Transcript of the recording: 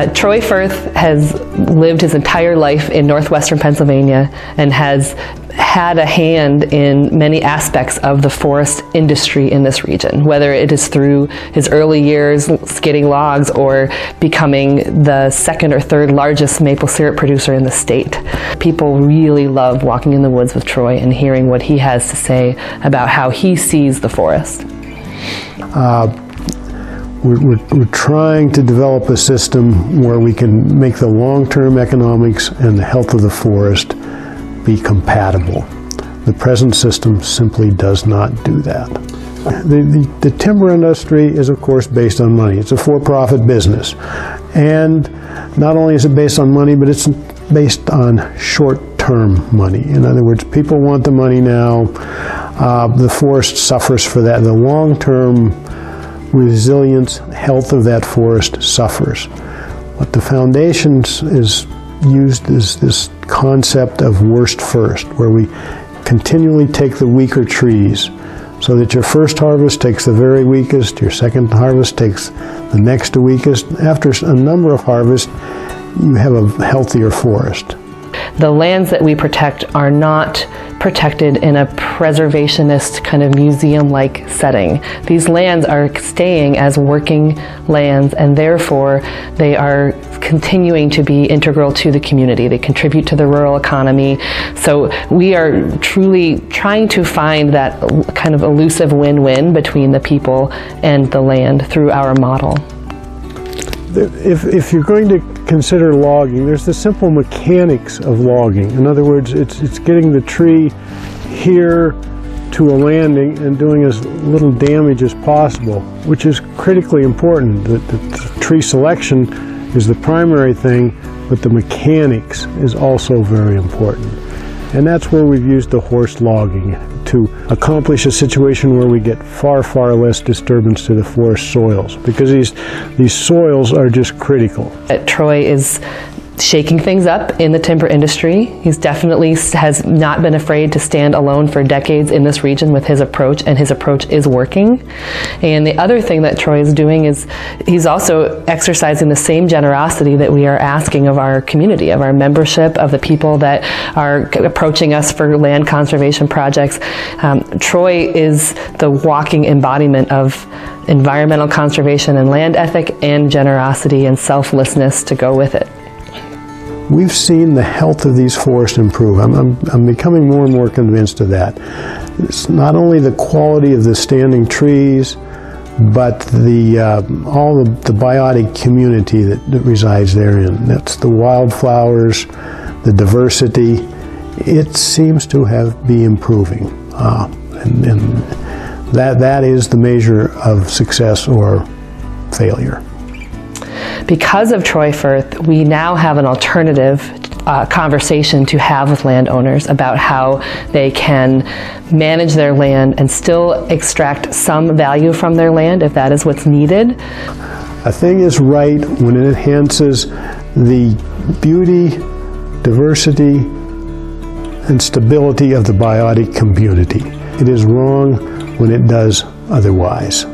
Troy Firth has lived his entire life in northwestern Pennsylvania and has had a hand in many aspects of the forest industry in this region, whether it is through his early years skidding logs or becoming the second or third largest maple syrup producer in the state. People really love walking in the woods with Troy and hearing what he has to say about how he sees the forest. We're trying to develop a system where we can make the long-term economics and the health of the forest be compatible. The present system simply does not do that. The timber industry is, of course, based on money. It's a for-profit business. And not only is it based on money, but it's based on short-term money. In other words, people want the money now. The forest suffers for that. The long-term resilience, health of that forest suffers. What the foundation is used is this concept of worst first, where we continually take the weaker trees so that your first harvest takes the very weakest, your second harvest takes the next to weakest. After a number of harvests, you have a healthier forest. The lands that we protect are not protected in a preservationist kind of museum-like setting. These lands are staying as working lands, and therefore they are continuing to be integral to the community. They contribute to the rural economy. So we are truly trying to find that kind of elusive win-win between the people and the land through our model. If you're going to consider logging, there's the simple mechanics of logging. In other words, it's getting the tree here to a landing and doing as little damage as possible, which is critically important. The tree selection is the primary thing, but the mechanics is also very important. And that's where we've used the horse logging to accomplish a situation where we get far, far less disturbance to the forest soils, because these soils are just critical. Troy is shaking things up in the timber industry. He's definitely has not been afraid to stand alone for decades in this region with his approach, and his approach is working. And the other thing that Troy is doing is he's also exercising the same generosity that we are asking of our community, of our membership, of the people that are approaching us for land conservation projects. Troy is the walking embodiment of environmental conservation and land ethic, and generosity and selflessness to go with it. We've seen the health of these forests improve. I'm becoming more and more convinced of that. It's not only the quality of the standing trees, but all the biotic community that resides therein. That's the wildflowers, the diversity. It seems to be improving. And that is the measure of success or failure. Because of Troy Firth, we now have an alternative conversation to have with landowners about how they can manage their land and still extract some value from their land if that is what's needed. A thing is right when it enhances the beauty, diversity, and stability of the biotic community. It is wrong when it does otherwise.